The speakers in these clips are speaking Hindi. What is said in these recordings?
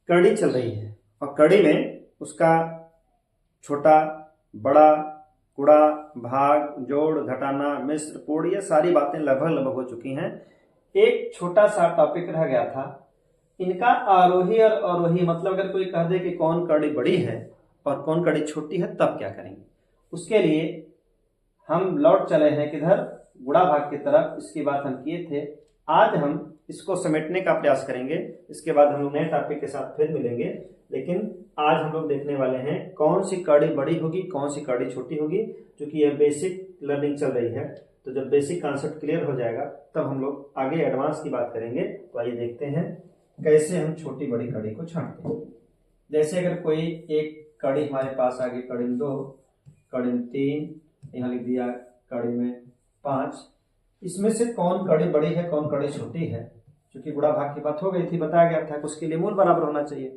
कड़ी चल रही है और कड़ी में उसका छोटा, बड़ा, गुणा, भाग, जोड़, घटाना, मिश्र, पूर्ण, ये सारी बातें लगभग हो चुकी हैं। एक छोटा सा टॉपिक रह गया था, इनका आरोही और अवरोही, मतलब अगर कोई कह दे कि कौन कड़ी बड़ी है और कौन कड़ी छोटी है तब क्या करेंगे। उसके लिए हम लौट चले हैं किधर, गुणा भाग की तरफ। इसकी बात हम किए थे। आज हम इसको समेटने का प्रयास करेंगे। इसके बाद हम नए टॉपिक के साथ फिर मिलेंगे। लेकिन आज हम लोग देखने वाले हैं कौन सी कड़ी बड़ी होगी, कौन सी कड़ी छोटी होगी। क्योंकि यह बेसिक लर्निंग चल रही है, तो जब बेसिक कॉन्सेप्ट क्लियर हो जाएगा तब हम लोग आगे एडवांस की बात करेंगे। तो आइए देखते हैं कैसे हम छोटी बड़ी कड़ी को छांटते हैं। जैसे अगर कोई एक कड़ी हमारे पास आ गई, कड़ी में 2, कड़ी में 3, यहाँ लिख दिया कड़ी में 5। इसमें से कौन कड़ी बड़ी है, कौन कड़ी छोटी है। क्योंकि गुणा भाग की बात हो गई थी, बताया गया था कि उसके लिए मूल बराबर होना चाहिए,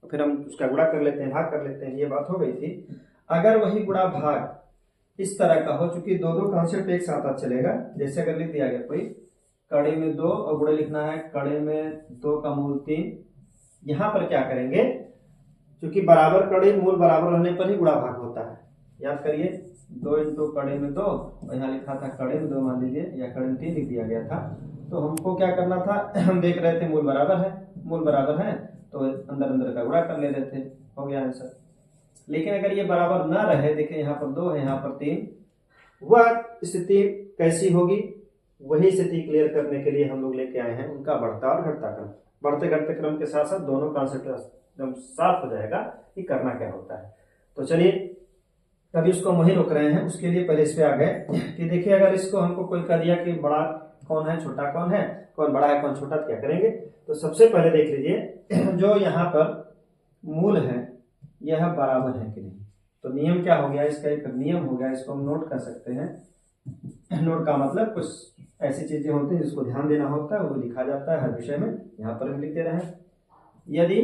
तो फिर हम उसका गुणा कर लेते हैं, भाग कर लेते हैं, ये बात हो गई थी। अगर वही गुणा भाग इस तरह का हो, चूंकि दो दो कॉन्सेप्ट एक साथ चलेगा। जैसे अगर लिख दिया गया कोई कड़ी में 2 और गुणा लिखना है कड़ी में 2 का मूल 3। यहाँ पर क्या करेंगे, क्योंकि बराबर कड़ी मूल बराबर रहने पर ही गुणा भाग होता है। याद करिए 2 इंटू कड़ी में 2, और यहाँ लिखा था कड़ी में 2 मान लीजिए, या कड़ी में 3 लिख दिया गया था। तो हमको क्या करना था, हम देख रहे थे मूल बराबर है, मूल बराबर है तो अंदर अंदर का गुणा कर ले रहे थे, हो गया आंसर। लेकिन अगर ये बराबर ना रहे, देखिए यहाँ पर 2 है, यहाँ पर 3, वह स्थिति कैसी होगी, वही स्थिति क्लियर करने के लिए हम लोग लेके आए हैं उनका बढ़ता और घटता क्रम। बढ़ते घटते क्रम के साथ साथ दोनों कॉन्सेप्ट एकदम साफ हो जाएगा कि करना क्या होता है। तो चलिए अभी उसको हम वही रोक रहे हैं, उसके लिए पहले इस पे आ गए कि देखिए अगर इसको हमको कोई कह दिया कि बड़ा कौन है, छोटा कौन है, कौन बड़ा है कौन छोटा, क्या करेंगे। तो सबसे पहले देख लीजिए जो यहाँ पर मूल है यह बराबर है कि नहीं। तो नियम क्या हो गया, इसका एक नियम हो गया, इसको हम नोट कर सकते हैं। नोट का मतलब कुछ ऐसी चीजें होती हैं जिसको ध्यान देना होता है, वो लिखा जाता है हर विषय में। यहाँ पर हम लिख दे रहे हैं, यदि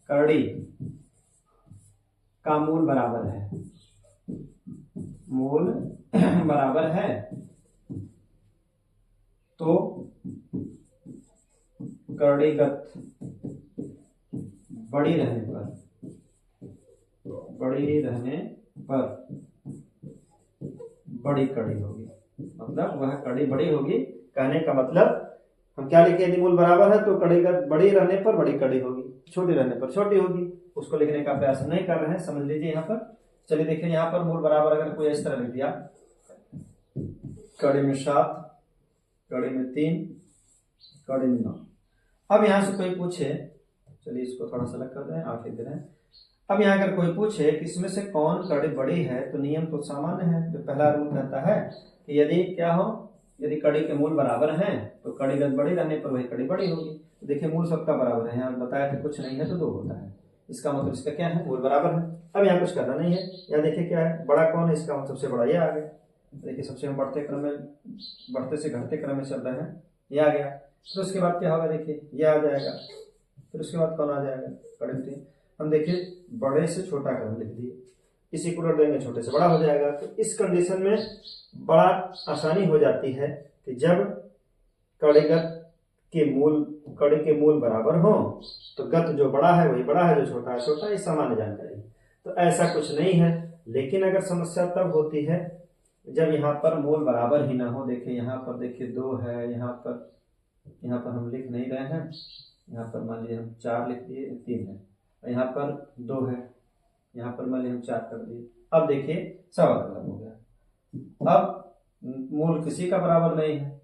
कड़ी का मूल बराबर है, मूल बराबर है, तो कड़ीगत बड़ी रहने पर बड़ी कड़ी होगी। मतलब वह कड़ी बड़ी होगी, कहने का मतलब हम क्या लिखे, यदि मूल बराबर है तो कड़ीगत बड़ी रहने पर बड़ी कड़ी होगी, छोटी रहने पर छोटी होगी। उसको लिखने का प्रयास नहीं कर रहे हैं, समझ लीजिए यहाँ पर। चलिए देखिए यहाँ पर मूल बराबर अगर कोई इस तरह लिख दिया, कड़ी में 7, कड़ी में 3, कड़ी में 9। अब यहाँ से कोई पूछे, चलिए इसको थोड़ा सा अलग कर दें, आप लिख दे रहे हैं। अब यहाँ अगर कोई पूछे कि इसमें से कौन कड़ी बड़ी है, तो नियम तो सामान्य है। जो पहला रूल कहता है कि यदि क्या हो, यदि कड़ी के मूल बराबर हैं तो कड़ीगत बड़ी रहने पर वही कड़ी बड़ी होगी। तो देखिए मूल सबका बराबर है, यहाँ बताया कि कुछ नहीं है तो 2 होता है, इसका मतलब इसका क्या है, मूल बराबर है। अब यहाँ कुछ करना नहीं है। यहाँ देखिए क्या है, बड़ा कौन है, इसका सबसे बड़ा ये आ गया। देखिए सबसे हम बढ़ते क्रम में, बढ़ते से घटते क्रम में चल रहे हैं, ये आ गया। फिर उसके बाद क्या होगा, देखिए ये आ जाएगा। फिर उसके बाद कौन आ जाएगा, कड़ी में 3। हम देखिए बड़े से छोटा क्रम लिख दिए, इसी को उलट देंगे, छोटे से बड़ा हो जाएगा। तो इस कंडीशन में बड़ा आसानी हो जाती है कि जब कड़ीगत के मूल, कड़ी के मूल बराबर हो तो गत जो बड़ा है वही बड़ा है, जो छोटा है छोटा, ये सामान्य जानकारी। तो ऐसा कुछ नहीं है। लेकिन अगर समस्या तब होती है जब यहाँ पर मूल बराबर ही ना हो। देखिए यहाँ पर देखिए 2 है, यहाँ पर हम लिख नहीं रहे हैं, यहाँ पर मान लीजिए हम 4 लिख दिए, 3 है, यहाँ पर 2 है, यहाँ पर मान लीजिए हम 4 कर दिए। अब देखिए सब अलग हो गया। अब मूल किसी का बराबर नहीं है,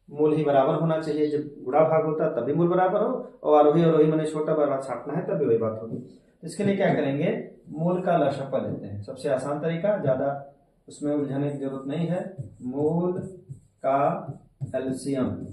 मूल ही बराबर होना चाहिए। जब गुणा भाग होता है तभी मूल बराबर हो, और आरोही और मैंने छोटा बड़ा छाटना है तभी वही बात होगी। इसके लिए क्या करेंगे, मूल का लसापा लेते हैं, सबसे आसान तरीका, ज्यादा उसमें उलझने की जरूरत नहीं है। मूल का एलसीएम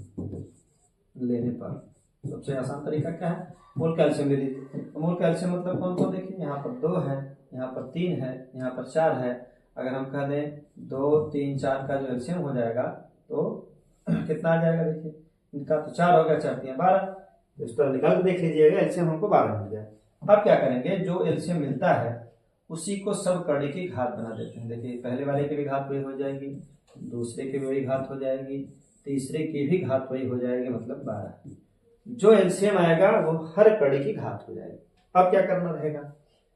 लेने पर सबसे आसान तरीका क्या है, मूल का एलसीएम ले लीजिए। तो मूल का एलसीएम मतलब कौन कौन, देखिए यहाँ पर 2 है, यहाँ पर 3 है, यहाँ पर 4 है। अगर हम कह दें 2, 3, 4 का जो एलसीएम हो जाएगा तो कितना आ जाएगा, देखिए इनका तो 4 हो गया, 4 3 12। इस तरह निकाल के देख लीजिएगा, एलसीएम हमको 12 मिल जाए। अब क्या करेंगे, जो एलसीएम मिलता है उसी को सब कड़ी की घात बना देते हैं। देखिए पहले वाले की भी घात वही हो जाएगी, दूसरे की भी वही घात हो जाएगी, तीसरे की भी घात वही हो जाएगी, मतलब 12। जो एलसीएम आएगा वो हर कड़ी की घात हो जाएगी। अब क्या करना रहेगा,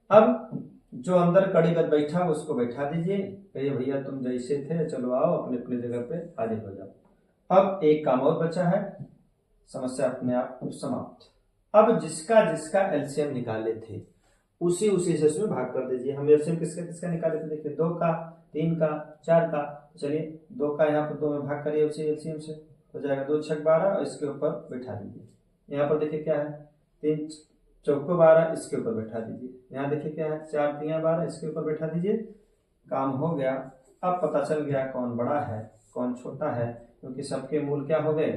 अब जो अंदर कड़ीगत बैठा उसको बैठा दीजिए, कहिए भैया तुम जैसे थे चलो आओ अपने अपने जगह पे हाजिर हो जाओ। अब एक काम और बचा है, समस्या अपने आप समाप्त। अब जिसका जिसका एलसीएम निकाले थे उसी उसी से इसमें भाग कर दीजिए। हम एलसीएम किसका किसका निकाले थे, देखिए 2 का, 3 का, 4 का, चलिए 2 का यहाँ पर 2 में भाग करिए उसी एलसीएम से, हो जाएगा 2 छक 12 और इसके ऊपर बैठा दीजिए। यहाँ पर देखिए क्या है, 3 चौको 12 इसके ऊपर बैठा दीजिए। यहाँ देखिए क्या है, 4 3 12 इसके ऊपर बैठा दीजिए। काम हो गया। अब पता चल गया कौन बड़ा है कौन छोटा है, क्योंकि सबके मूल क्या हो गए,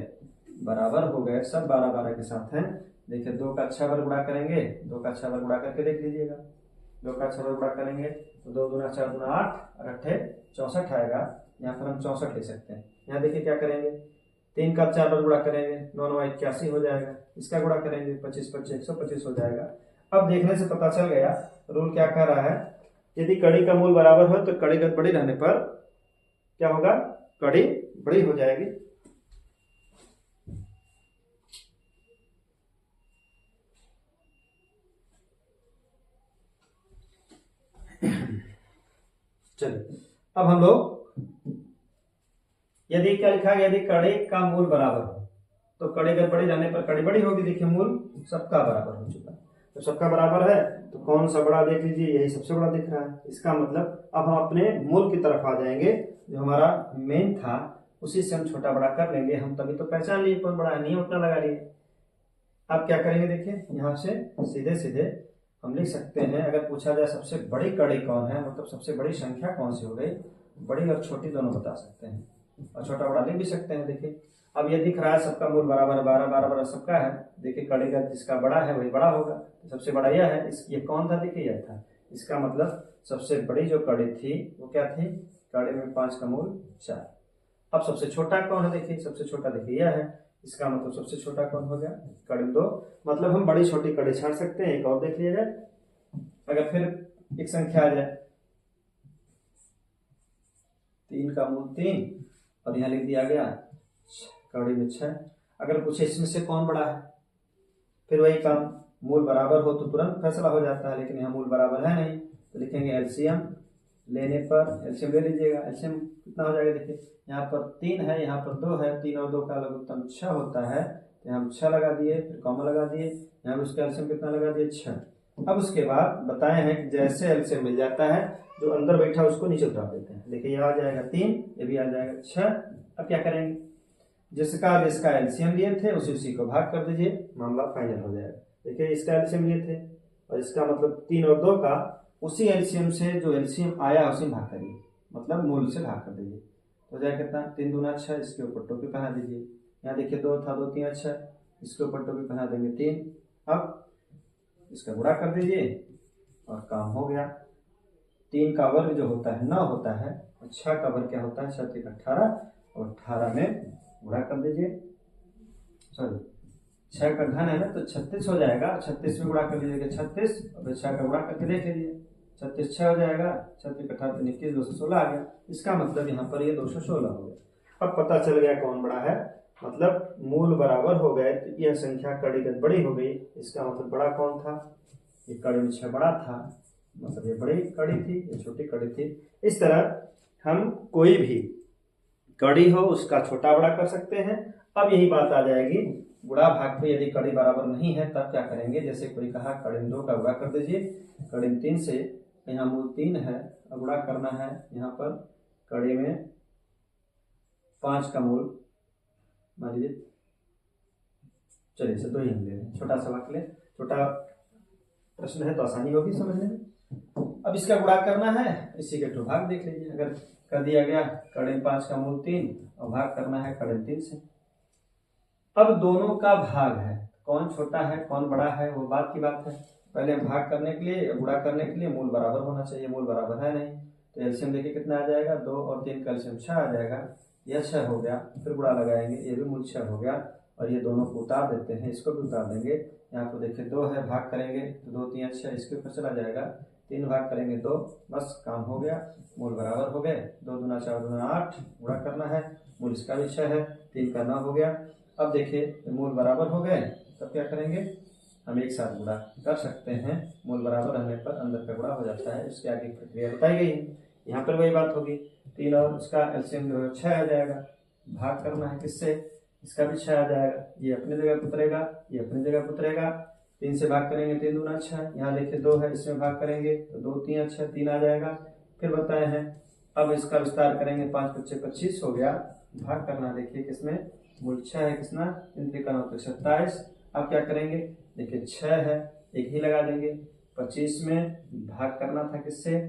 बराबर हो गए, सब 12 12 के साथ हैं। देखिए 2 का 6 बार गुणा करेंगे, 2 का 6 बार गुणा करके देख लीजिएगा। 2 का 6 बार गुणा करेंगे तो 2 दूना 4 दूना 8 और 8 64 आएगा। यहाँ पर हम 64 ले सकते हैं। यहाँ देखिए क्या करेंगे, 3 का 4 बार गुणा करेंगे 9 9 81 हो जाएगा। इसका गुणा करेंगे 25 25 125 हो जाएगा। अब देखने से पता चल गया रूल क्या कह रहा है, यदि कड़ी का मूल बराबर हो तो कड़ीगत बड़ी रहने पर क्या होगा, कड़ी बड़ी हो जाएगी। चलिए अब हम लोग यदि क्या लिखा गया, यदि कड़ी का मूल बराबर हो तो कड़ीगत बड़ी रहने पर कड़ी बड़ी होगी। देखिए मूल सबका बराबर हो चुका है, तो सबका बराबर है तो कौन सा बड़ा देख लीजिए, यही सबसे बड़ा दिख रहा है। इसका मतलब अब हम अपने मूल की तरफ आ जाएंगे, जो हमारा मेन था उसी से हम छोटा बड़ा कर लेंगे। हम तभी तो पहचान लिए कौन बड़ा है, नहीं उतना लगा लिए। अब क्या करेंगे, देखिए यहाँ से सीधे सीधे हम लिख सकते हैं, अगर पूछा जाए सबसे बड़ी कड़ी कौन है, मतलब सबसे बड़ी संख्या कौन सी हो गई, बड़ी और छोटी दोनों बता सकते हैं और छोटा बड़ा लिख भी सकते हैं। देखिए अब ये दिख रहा है सबका मूल बराबर 12 12 12 सबका है। देखिए कड़ीगत जिसका बड़ा है वही बड़ा होगा, तो सबसे बड़ा यह है। ये कौन था, देखिए यह था। इसका मतलब सबसे बड़ी जो कड़ी थी वो क्या थी, कड़ी में 5 का मूल 4। अब सबसे छोटा कौन है, देखिए सबसे छोटा देखिए यह है। इसका मतलब सबसे छोटा कौन हो गया, कड़ी 2। मतलब हम बड़ी छोटी कड़ी छाड़ सकते हैं। एक और देख लिया जाए, अगर फिर एक संख्या आ जाए 3 का मूल 3 और यहाँ लिख दिया गया कड़ी में 6। अगर पूछे इसमें से कौन बड़ा है, फिर वही काम, मूल बराबर हो तो तुरंत फैसला हो जाता है, लेकिन यहाँ मूल बराबर है नहीं तो लिखेंगे एलसीएम लेने पर, एलसीएम ले लीजिएगा। एलसीएम कितना हो जाएगा, देखिए यहाँ पर 3 है यहाँ पर 2 है, 3 और 2 का लघुत्तम 6 होता है, तो हम 6 लगा दिए, फिर कॉमा लगा दिए, यहाँ उसका एलसीएम कितना लगा दिए 6। अब उसके बाद बताए हैं कि जैसे एलसीएम मिल जाता है जो अंदर बैठा उसको नीचे उतार देते हैं। देखिए ये आ जाएगा 3, ये भी आ जाएगा 6। अब क्या करेंगे, जिसका जिसका एलसीएम लिए थे उसी उसी को भाग कर दीजिए, मामला फाइनल हो जाएगा। देखिए इसका एलसीएम लिए थे और इसका मतलब 3 और 2 का उसी एलसीएम से जो एलसीएम आया उसी भाग करिए, मतलब मूल से भाग कर दीजिए। तो जाए कितना, 3 दूना 6, इसके ऊपर टोपी पहना दीजिए। यहाँ देखिए 2 था 2 3 6, इसके ऊपर टोपी पहना देंगे 3। अब इसका गुणा कर दीजिए और काम हो गया। 3 का वर्ग जो होता है 9 होता है और 6 का वर्ग क्या होता है 6 3 18 और 18 में गुणा कर दीजिए। सॉरी 6 का घन है ना तो 36 हो जाएगा, 36 में गुणा कर लीजिएगा 36 और 6 का गुणा करके देख लीजिए 36 6 हो जाएगा, 36 18 21 216 आ गया। इसका मतलब यहाँ पर ये 216 हो गया। अब पता चल गया कौन बड़ा है, मतलब मूल बराबर हो गए तो यह संख्या कड़ीगत बड़ी हो गई। इसका मतलब बड़ा कौन था, ये कड़ी में 6 बड़ा था, मतलब ये बड़ी कड़ी थी ये छोटी कड़ी थी। इस तरह हम कोई भी कड़ी हो उसका छोटा बड़ा कर सकते हैं। अब यही बात आ जाएगी गुणा भाग पे, यदि कड़ी बराबर नहीं है तब क्या करेंगे, जैसे कोई कहा कड़ी में 2 का गुणा कर दीजिए, कड़ी में 3 से, यहाँ मूल 3 है, गुणा करना है यहाँ पर कड़ी में 5 का मूल मान लीजिए, चलिए इसे 2 ही हम ले लें, छोटा सा वाक्य ले, छोटा प्रश्न है तो आसानी होगी समझने में। अब इसका गुणा करना है, इसी के 2 भाग देख लीजिए। अगर कर दिया गया कड़ी में 5 का मूल 3 और भाग करना है कड़ी में 3 से। अब दोनों का भाग है, कौन छोटा है कौन बड़ा है वो बात की बात है। पहले भाग करने के लिए गुणा करने के लिए मूल बराबर होना चाहिए, मूल बराबर है नहीं तो एलसीएम देखिए कितना आ जाएगा 2 और 3 का एलसीएम 6 आ जाएगा, यह 6 हो गया। फिर गुणा लगाएंगे, ये भी मूल 6 हो गया और ये दोनों को उतार देते हैं, इसको भी उतार देंगे। यहाँ पर देखिए 2 है, भाग करेंगे तो 2 3 6 इसके ऊपर चला जाएगा, 3 भाग करेंगे 2, बस काम हो गया, मूल बराबर हो गए। 2 दूना 4 दूना 8 गुणा करना है, मूल इसका भी 6 है, 3 का 9 हो गया, अब देखिए मूल बराबर हो गए, तब क्या करेंगे, हम एक साथ गुणा कर सकते हैं। मूल बराबर रहने पर अंदर का गुणा हो जाता है, इसके आगे प्रक्रिया बताई गई है। यहाँ पर वही बात होगी, 3 और उसका एलसीएम जो है 6 आ जाएगा। भाग करना है किससे, इसका भी 6 आ जाएगा। ये अपनी जगह पे उतरेगा, ये अपनी जगह पे उतरेगा। 3 से भाग करेंगे, 3 दूना 6। यहाँ देखिए 2 है, इसमें भाग करेंगे तो 2 3 6, 3 आ जाएगा। फिर बताए हैं, अब इसका विस्तार करेंगे, 5 5 25 हो गया। भाग करना देखिए किसमें, मूल 6 है, किसना 3 3 27। अब क्या करेंगे, देखिए 6 है, एक ही लगा देंगे। 25 में भाग करना था किससे,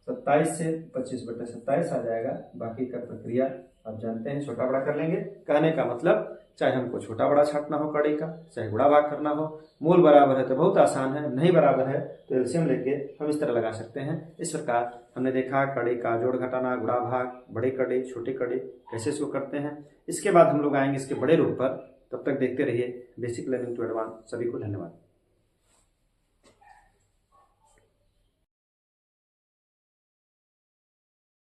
27 से, 25/27 आ जाएगा। बाकी का प्रक्रिया आप जानते हैं, छोटा बड़ा कर लेंगे। कहने का मतलब चाहे हमको छोटा बड़ा छांटना हो कड़ी का, चाहे गुणा भाग करना हो, मूल बराबर है तो बहुत आसान है, नहीं बराबर है तो एलसीएम लेके हम इस तरह लगा सकते हैं। इस प्रकार हमने देखा कड़ी का जोड़ घटाना, गुणा भाग, बड़ी कड़ी छोटी कड़ी कैसे इसको करते हैं। इसके बाद हम लोग आएंगे इसके बड़े रूप पर। तब तक देखते रहिए बेसिक लर्निंग टू एडवांस। सभी को धन्यवाद।